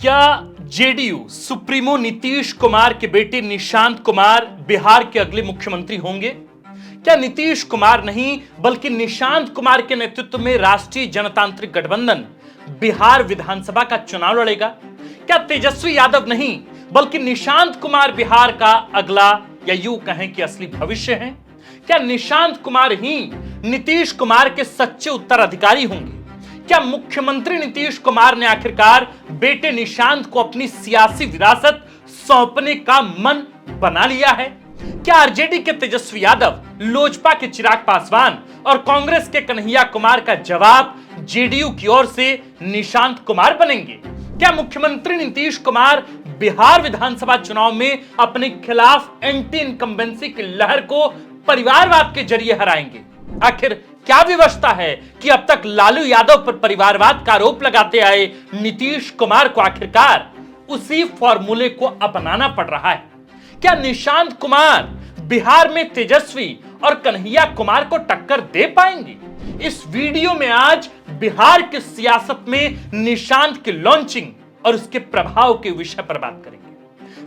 क्या JDU supremo Nitish Kumar के बेटे निशांत कुमार बिहार के अगले मुख्यमंत्री होंगे? क्या नीतीश कुमार नहीं बल्कि निशांत कुमार के नेतृत्व में राष्ट्रीय जनतांत्रिक गठबंधन बिहार विधानसभा का चुनाव लड़ेगा? क्या तेजस्वी यादव नहीं बल्कि निशांत कुमार बिहार का अगला या यूं कहें कि असली भविष्य है? क्या निशांत कुमार ही नीतीश कुमार के सच्चे उत्तराधिकारी होंगे? क्या मुख्यमंत्री नीतीश कुमार ने आखिरकार बेटे निशांत को अपनी सियासी विरासत सौंपने का मन बना लिया है? क्या आरजेडी के तेजस्वी यादव, लोजपा के चिराग पासवान और कांग्रेस के कन्हैया कुमार का जवाब जेडीयू की ओर से निशांत कुमार बनेंगे? क्या मुख्यमंत्री नीतीश कुमार बिहार विधानसभा चुनाव में अपने खिलाफ एंटी इनकम्बेंसी की लहर को परिवारवाद के जरिए हराएंगे? आखिर क्या व्यवस्था है कि अब तक लालू यादव पर परिवारवाद का आरोप लगाते आए नीतीश कुमार को आखिरकार उसी फॉर्मूले को अपनाना पड़ रहा है? क्या निशांत कुमार बिहार में तेजस्वी और कन्हैया कुमार को टक्कर दे पाएंगे? इस वीडियो में आज बिहार की सियासत में निशांत की लॉन्चिंग और उसके प्रभाव के विषय पर बात करेंगे।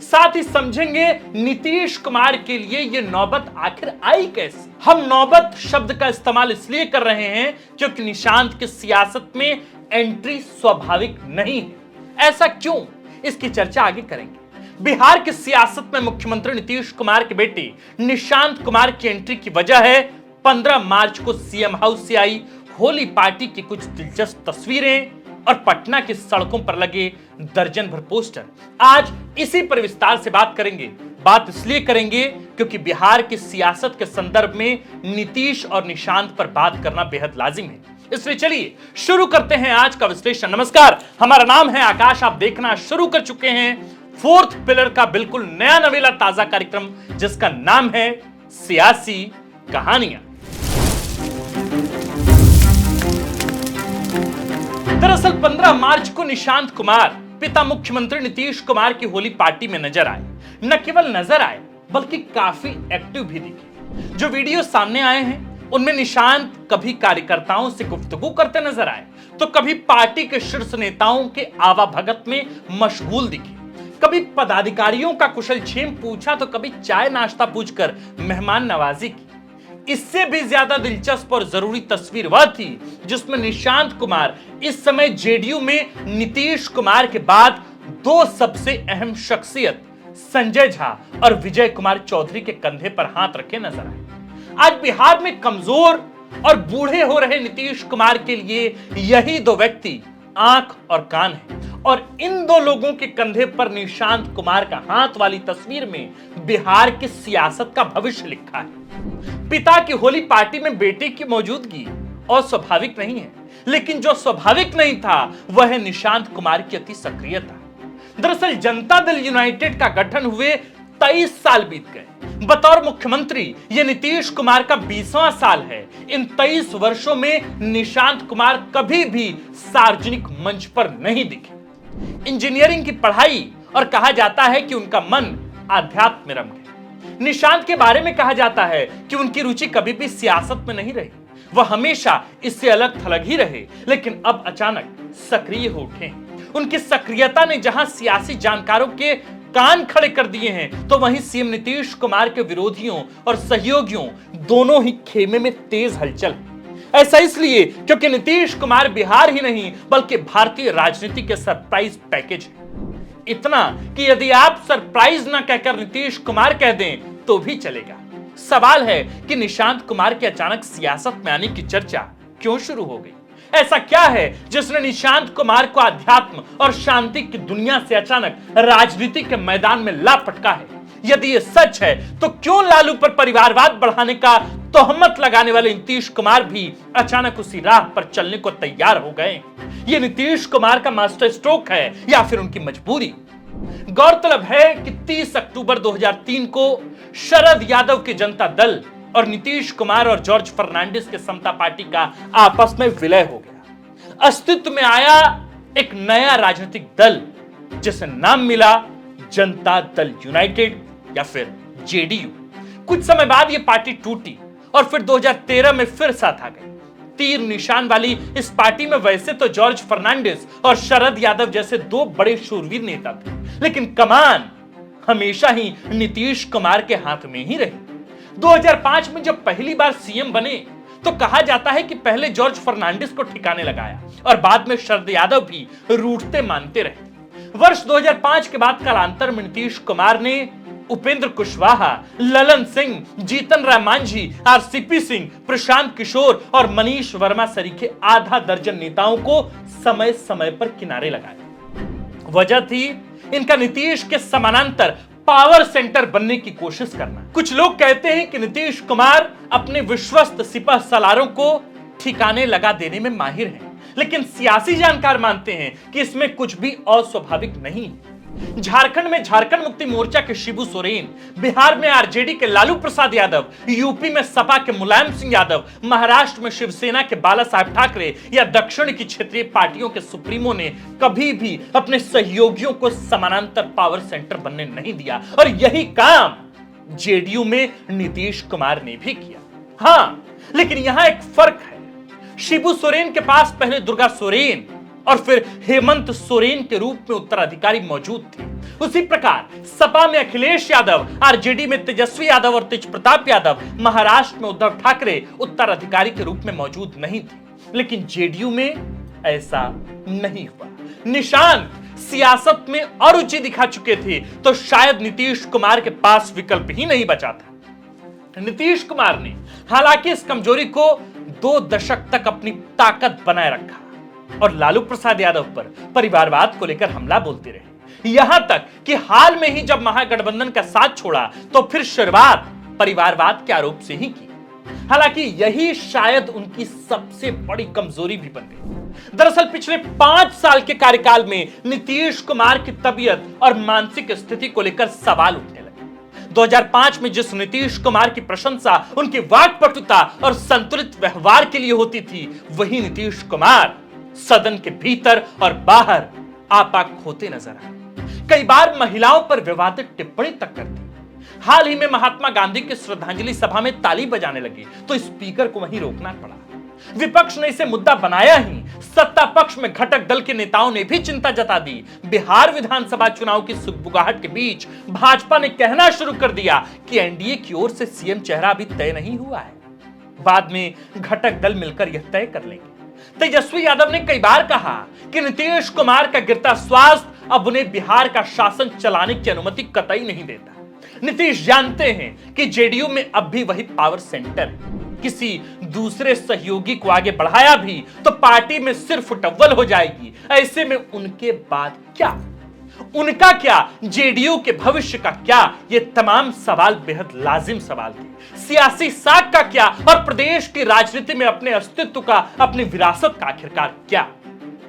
साथ ही समझेंगे नीतीश कुमार के लिए यह नौबत आखिर आई कैसे। हम नौबत शब्द का इस्तेमाल इसलिए कर रहे हैं क्योंकि निशांत की सियासत में एंट्री स्वाभाविक नहीं है। ऐसा क्यों, इसकी चर्चा आगे करेंगे। बिहार की सियासत में मुख्यमंत्री नीतीश कुमार के बेटे निशांत कुमार की एंट्री की वजह है 15 मार्च को सीएम हाउस से आई होली पार्टी की कुछ दिलचस्प तस्वीरें और पटना की सड़कों पर लगे दर्जन भर पोस्टर। आज इसी पर विस्तार से बात करेंगे। बात इसलिए करेंगे क्योंकि बिहार की सियासत के संदर्भ में नीतीश और निशांत पर बात करना बेहद लाजिम है। इसलिए चलिए शुरू करते हैं आज का विश्लेषण। नमस्कार, हमारा नाम है आकाश। आप देखना शुरू कर चुके हैं फोर्थ पिलर का बिल्कुल नया नवेला ताजा कार्यक्रम जिसका नाम है सियासी कहानियां। दरअसल 15 मार्च को निशांत कुमार पिता मुख्यमंत्री नीतीश कुमार की होली पार्टी में नजर आए। न केवल नजर आए बल्कि काफी एक्टिव भी दिखे। जो वीडियो सामने आए हैं उनमें निशांत कभी कार्यकर्ताओं से गुफ्तगू करते नजर आए तो कभी पार्टी के शीर्ष नेताओं के आवाभगत में मशगूल दिखे। कभी पदाधिकारियों का कुशलक्षेम पूछा तो कभी चाय नाश्ता पूछकर मेहमान नवाजी की। इससे भी ज्यादा दिलचस्प और जरूरी तस्वीर वह थी जिसमें निशांत कुमार इस समय जेडीयू में नीतीश कुमार के बाद दो सबसे अहम शख्सियत संजय झा और विजय कुमार चौधरी के कंधे पर हाथ रखे नजर आए। आज बिहार में कमजोर और बूढ़े हो रहे नीतीश कुमार के लिए यही दो व्यक्ति आंख और कान है और इन दो लोगों के कंधे पर निशांत कुमार का हाथ वाली तस्वीर में बिहार की सियासत का भविष्य लिखा है। पिता की होली पार्टी में बेटे की मौजूदगी अस्वाभाविक नहीं है, लेकिन जो स्वाभाविक नहीं था वह है निशांत कुमार की अति सक्रियता। दरअसल जनता दल यूनाइटेड का गठन हुए 23 साल बीत गए। बतौर मुख्यमंत्री ये नीतीश कुमार का 20वां साल है। इन 23 वर्षों में निशांत कुमार कभी भी सार्वजनिक मंच पर नहीं दिखे। इंजीनियरिंग की पढ़ाई और कहा जाता है कि उनका मन आध्यात्म में रम गया। निशांत के बारे में कहा जाता है कि उनकी रुचि कभी भी सियासत में नहीं रही, वह हमेशा इससे अलग थलग ही रहे, लेकिन अब अचानक सक्रिय हो उठे। उनकी सक्रियता ने जहां सियासी जानकारों के कान खड़े कर दिए हैं तो वहीं सीएम नीतीश कुमार के विरोधियों और सहयोगियों दोनों ही खेमे में तेज हलचल है। ऐसा इसलिए क्योंकि नीतीश कुमार बिहार ही नहीं बल्कि भारतीय राजनीति के सरप्राइज पैकेज है। इतना कि यदि आप सरप्राइज ना कहकर नीतीश कुमार कह दें तो भी चलेगा। सवाल है कि निशांत कुमार के अचानक सियासत में आने की चर्चा क्यों शुरू हो गई? ऐसा क्या है जिसने निशांत कुमार को अध्यात्म और शांति की दुनिया से अचानक राजनीति के मैदान में ला पटका है? यदि ये सच है तो क्यों लालू पर परिवारवाद बढ़ाने का तोहमत लगाने वाले नीतीश कुमार भी अचानक उसी राह पर चलने को तैयार हो गए? ये नीतीश कुमार का मास्टर स्ट्रोक है या फिर उनकी मजबूरी? गौरतलब है कि 30 अक्टूबर 2003 को शरद यादव के जनता दल और नीतीश कुमार और जॉर्ज फर्नांडिस के समता पार्टी का आपस में विलय हो गया। अस्तित्व में आया एक नया राजनीतिक दल जिसे नाम मिला जनता दल यूनाइटेड या फिर जेडीयू। कुछ समय बाद यह पार्टी टूटी और फिर 2013 में फिर साथ आ गई। तीर निशान वाली इस पार्टी में वैसे तो जॉर्ज फर्नांडिस और शरद यादव जैसे दो बड़े शूरवीर नेता थे, लेकिन कमान हमेशा ही नीतीश कुमार के हाथ में ही रही। 2005 में जब पहली बार सीएम बने तो कहा जाता है कि पहले जॉर्ज फर्नांडिस को ठिकाने लगाया और बाद में शरद यादव भी रूठते मानते रहे। वर्ष 2005 के बाद कालांतर में नीतीश कुमार ने उपेंद्र कुशवाहा, ललन सिंह, जीतन राम मांझी, आरसीपी सिंह, प्रशांत किशोर और मनीष वर्मा सरीखे आधा दर्जन नेताओं को समय समय पर किनारे लगाया। वजह थी इनका नीतीश के समानांतर पावर सेंटर बनने की कोशिश करना। कुछ लोग कहते हैं कि नीतीश कुमार अपने विश्वस्त सिपह सलारों को ठिकाने लगा देने में माहिर हैं, लेकिन सियासी जानकार मानते हैं कि इसमें कुछ भी अस्वाभाविक नहीं है। झारखंड में झारखंड मुक्ति मोर्चा के शिबू सोरेन, बिहार में आरजेडी के लालू प्रसाद यादव, यूपी में सपा के मुलायम सिंह यादव, महाराष्ट्र में शिवसेना के बाला साहब ठाकरे या दक्षिण की क्षेत्रीय पार्टियों के सुप्रीमो ने कभी भी अपने सहयोगियों को समानांतर पावर सेंटर बनने नहीं दिया और यही काम जेडीयू में नीतीश कुमार ने भी किया। हां, लेकिन यहां एक फर्क है। शिबू सोरेन के पास पहले दुर्गा सोरेन और फिर हेमंत सोरेन के रूप में उत्तराधिकारी मौजूद थे। उसी प्रकार सपा में अखिलेश यादव, आरजेडी में तेजस्वी यादव और तेज प्रताप यादव, महाराष्ट्र में उद्धव ठाकरे उत्तराधिकारी के रूप में मौजूद नहीं थे। लेकिन जेडीयू में ऐसा नहीं हुआ। निशांत सियासत में अरुचि दिखा चुके थे तो शायद नीतीश कुमार के पास विकल्प ही नहीं बचा था। नीतीश कुमार ने हालांकि इस कमजोरी को 2 दशक तक अपनी ताकत बनाए रखा और लालू प्रसाद यादव पर परिवारवाद को लेकर हमला बोलते रहे, यहां तक कि हाल में ही जब महागठबंधन का साथ छोड़ा तो फिर शुरुआत परिवारवाद के आरोप से ही की। हालांकि यही शायद उनकी सबसे बड़ी कमजोरी भी बन गई। दरअसल पिछले 5 साल के कार्यकाल में नीतीश कुमार की तबीयत और मानसिक स्थिति को लेकर सवाल उठने लगे। 2005 में जिस नीतीश कुमार की प्रशंसा उनकी वाक्पटुता और संतुलित व्यवहार के लिए होती थी, वही नीतीश कुमार सदन के भीतर और बाहर आपाक होते नजर आए। कई बार महिलाओं पर विवादित टिप्पणी तक करते। हाल ही में महात्मा गांधी की श्रद्धांजलि सभा में ताली बजाने लगी तो स्पीकर को वहीं रोकना पड़ा। विपक्ष ने इसे मुद्दा बनाया ही, सत्ता पक्ष में घटक दल के नेताओं ने भी चिंता जता दी। बिहार विधानसभा चुनाव की सुगबुगाहट के बीच भाजपा ने कहना शुरू कर दिया कि एनडीए की ओर से सीएम चेहरा अभी तय नहीं हुआ है, बाद में घटक दल मिलकर यह तय कर लेंगे। तेजस्वी यादव ने कई बार कहा कि नीतीश कुमार का गिरता स्वास्थ्य अब उन्हें बिहार का शासन चलाने की अनुमति कतई नहीं देता। नीतीश जानते हैं कि जेडीयू में अब भी वही पावर सेंटर है। किसी दूसरे सहयोगी को आगे बढ़ाया भी तो पार्टी में सिर्फ फुटअव्वल हो जाएगी। ऐसे में उनके बाद क्या, उनका क्या, जेडीयू के भविष्य का क्या, ये तमाम सवाल बेहद लाजिम सवाल थे। सियासी साख का क्या और प्रदेश की राजनीति में अपने अस्तित्व का, अपनी विरासत का आखिरकार क्या।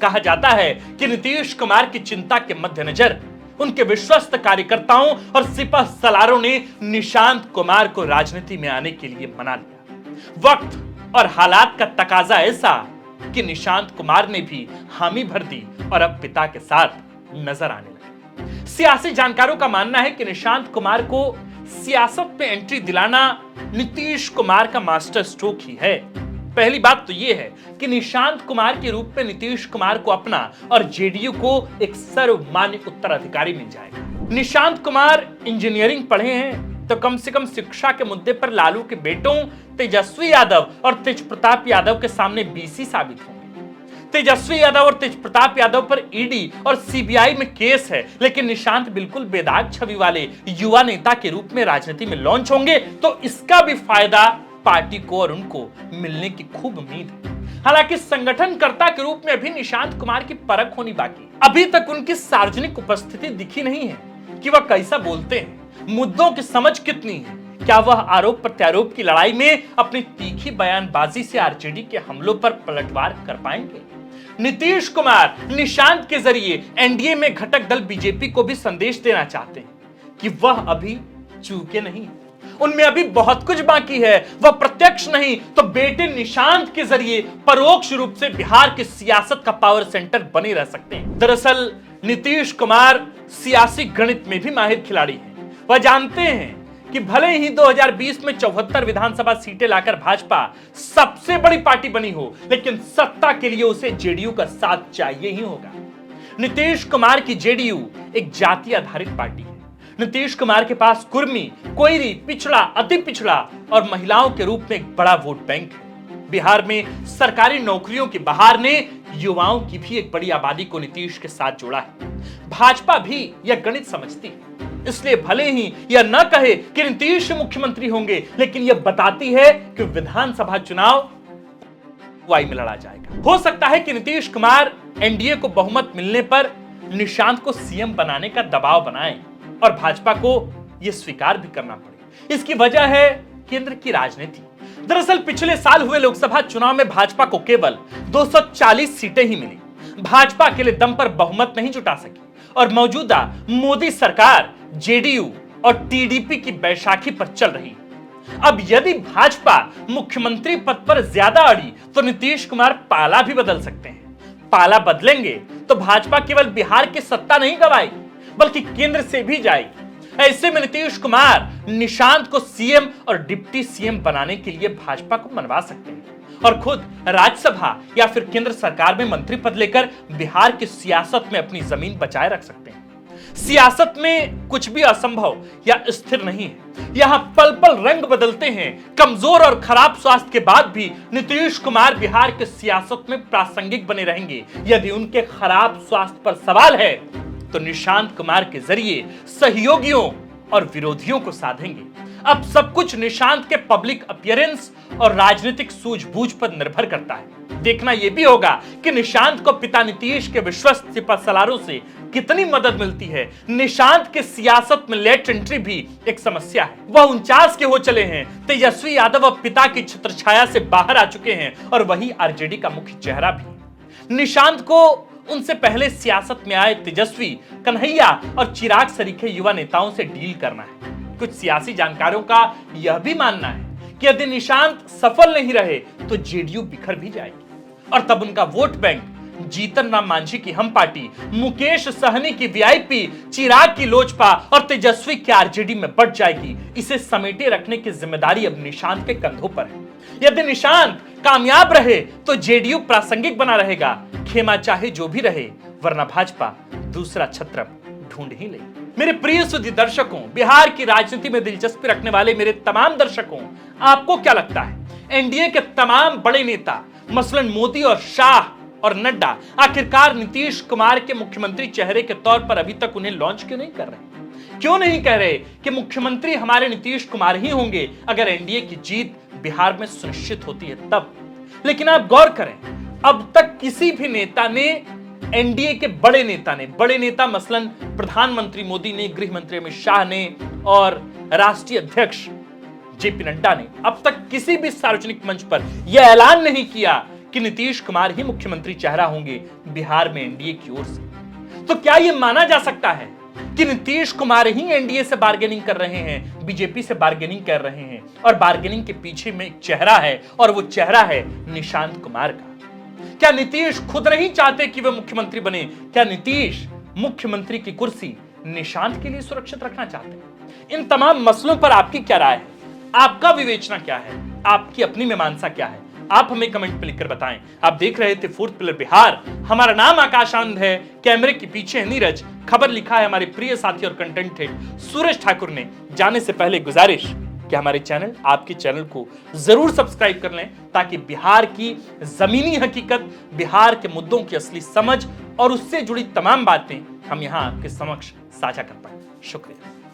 कहा जाता है कि नीतीश कुमार की चिंता के मद्देनजर उनके विश्वस्त कार्यकर्ताओं और सिपह सलारों ने निशांत कुमार को राजनीति में आने के लिए मना लिया। वक्त और हालात का तकाजा ऐसा कि निशांत कुमार ने भी हामी भर दी और अब पिता के साथ नजर आने लगे। सियासी जानकारों का मानना है कि निशांत कुमार को सियासत में एंट्री दिलाना नीतीश कुमार का मास्टर स्ट्रोक ही है। पहली बात तो यह है कि निशांत कुमार के रूप में नीतीश कुमार को अपना और जेडीयू को एक सर्वमान्य उत्तराधिकारी मिल जाएगा। निशांत कुमार इंजीनियरिंग पढ़े हैं तो कम से कम शिक्षा के मुद्दे पर लालू के बेटों तेजस्वी यादव और तेज प्रताप यादव के सामने बीसी साबित होंगे। तेजस्वी यादव और तेज प्रताप यादव पर ईडी और सीबीआई में केस है, लेकिन निशांत बिल्कुल बेदाग छवि वाले युवा नेता के रूप में राजनीति में लॉन्च होंगे तो इसका भी फायदा पार्टी को और उनको मिलने की खूब उम्मीद है। हालांकि संगठनकर्ता के रूप में अभी निशांत कुमार की परख होनी बाकी। अभी तक उनकी सार्वजनिक उपस्थिति दिखी नहीं है कि वह कैसा बोलते हैं, मुद्दों की समझ कितनी है, क्या वह आरोप प्रत्यारोप की लड़ाई में अपनी तीखी बयानबाजी से आरजेडी के हमलों पर पलटवार कर पाएंगे। नीतीश कुमार निशांत के जरिए एनडीए में घटक दल बीजेपी को भी संदेश देना चाहते हैं कि वह अभी चूके नहीं, उनमें अभी बहुत कुछ बाकी है। वह प्रत्यक्ष नहीं तो बेटे निशांत के जरिए परोक्ष रूप से बिहार की सियासत का पावर सेंटर बने रह सकते हैं। दरअसल नीतीश कुमार सियासी गणित में भी माहिर खिलाड़ी हैं। वह जानते हैं कि भले ही 2020 में 74 विधानसभा सीटें लाकर भाजपा सबसे बड़ी पार्टी बनी हो, लेकिन सत्ता के लिए उसे जेडीयू का साथ चाहिए ही होगा। नीतीश कुमार की जेडीयू एक जाति आधारित पार्टी है। नीतीश कुमार के पास कुर्मी, कोयरी, पिछड़ा, अति पिछड़ा और महिलाओं के रूप में एक बड़ा वोट बैंक है। बिहार में सरकारी नौकरियों की बहार ने युवाओं की भी एक बड़ी आबादी को नीतीश के साथ जोड़ा है। भाजपा भी यह गणित समझती है, इसलिए भले ही यह न कहे कि नीतीश मुख्यमंत्री होंगे, लेकिन यह बताती है कि विधानसभा चुनाव वाई में लड़ा जाएगा। हो सकता है कि नीतीश कुमार एनडीए को बहुमत मिलने पर निशांत को सीएम बनाने का दबाव बनाएं और भाजपा को यह स्वीकार भी करना पड़े। इसकी वजह है केंद्र की राजनीति। दरअसल पिछले साल हुए लोकसभा चुनाव में भाजपा को केवल 240 सीटें ही मिली। भाजपा अकेले दम पर बहुमत नहीं जुटा सकी और मौजूदा मोदी सरकार जेडीयू और टीडीपी की बैसाखी पर चल रही। अब यदि भाजपा मुख्यमंत्री पद पर ज्यादा अड़ी तो नीतीश कुमार पाला भी बदल सकते हैं। पाला बदलेंगे तो भाजपा केवल बिहार की सत्ता नहीं गवाएगी, बल्कि केंद्र से भी जाएगी। ऐसे में नीतीश कुमार निशांत को सीएम और डिप्टी सीएम बनाने के लिए भाजपा को मनवा सकते हैं और खुद राज्यसभा या फिर केंद्र सरकार में मंत्री पद लेकर बिहार की सियासत में अपनी जमीन बचाए रख सकते हैं। सियासत में कुछ भी असंभव या स्थिर नहीं है। यहां पल पल रंग बदलते हैं। कमजोर और खराब स्वास्थ्य के बाद भी नीतीश कुमार बिहार के सियासत में प्रासंगिक बने रहेंगे। यदि उनके खराब स्वास्थ्य पर सवाल है तो निशांत कुमार के जरिए सहयोगियों और विरोधियों को साधेंगे। अब सब कुछ निशांत के पब्लिक अपीयरेंस और राजनीतिक सूझबूझ पर निर्भर करता है। देखना यह भी होगा कि निशांत को पिता नीतीश के विश्वस्त सिपहसालारों से कितनी मदद मिलती है। निशांत के सियासत में लेट एंट्री भी एक समस्या है। वह 49 के हो चले हैं। तेजस्वी यादव अब पिता की छत्रछाया से बाहर आ चुके हैं और वही आरजेडी का मुख्य चेहरा भी। निशांत को उनसे पहले सियासत में आए तेजस्वी, कन्हैया और चिराग सरीखे युवा नेताओं से डील करना है। कुछ सियासी जानकारों का यह भी मानना है कि यदि निशांत सफल नहीं रहे तो जेडीयू बिखर भी जाएगी और तब उनका वोट बैंक जीतन राम मांझी की हम पार्टी, मुकेश सहनी की वीआईपी, चिराग की लोजपा और तेजस्वी की आरजेडी में बढ़ जाएगी। इसे समेटे रखने की जिम्मेदारी अब निशांत के कंधों पर है। यदि निशांत कामयाब रहे तो जेडीयू प्रासंगिक बना रहेगा, खेमा चाहे जो भी रहे, वरना भाजपा दूसरा छत्र ढूंढ ही ले। मेरे प्रिय सुधी दर्शकों, बिहार की राजनीति में दिलचस्पी रखने वाले मेरे तमाम दर्शकों, आपको क्या लगता है एनडीए के तमाम बड़े नेता मसलन मोदी और शाह और नड्डा आखिरकार नीतीश कुमार के मुख्यमंत्री चेहरे के तौर पर अभी तक उन्हें लॉन्च क्यों नहीं कर रहे? क्यों नहीं कह रहे कि मुख्यमंत्री हमारे नीतीश कुमार ही होंगे अगर एनडीए की जीत बिहार में सुनिश्चित होती है तब? लेकिन आप गौर करें, अब तक किसी भी नेता ने, एनडीए के बड़े नेता मसलन प्रधानमंत्री मोदी ने, गृह मंत्री अमित शाह ने और राष्ट्रीय अध्यक्ष जेपी नड्डा ने अब तक किसी भी सार्वजनिक मंच पर यह ऐलान नहीं किया कि नीतीश कुमार ही मुख्यमंत्री चेहरा होंगे बिहार में एनडीए की ओर से। तो क्या यह माना जा सकता है कि नीतीश कुमार ही एनडीए से बार्गेनिंग कर रहे हैं, बीजेपी से बार्गेनिंग कर रहे हैं और बार्गेनिंग के पीछे में एक चेहरा है और वो चेहरा है निशांत कुमार का? क्या नीतीश खुद नहीं चाहते कि वे मुख्यमंत्री बने? क्या नीतीश मुख्यमंत्री की कुर्सी निशांत के लिए सुरक्षित रखना चाहते हैं? इन तमाम मसलों पर आपकी क्या राय है? आपका विवेचना क्या है? आपकी अपनी मीमांसा क्या है? आप हमें कमेंट में लिखकर बताएं। आप देख रहे थे फोर्थ पिलर बिहार। हमारा नाम आकाश आनंद है, कैमरे के पीछे है नीरज। खबर लिखा है हमारे प्रिय साथी और कंटेंट हेड सूरज ठाकुर ने। जाने से पहले गुजारिश कि हमारे चैनल, आपके चैनल को जरूर सब्सक्राइब कर लें ताकि बिहार की जमीनी हकीकत, बिहार के मुद्दों की असली समझ और उससे जुड़ी तमाम बातें हम यहां आपके समक्ष साझा कर पाए। शुक्रिया।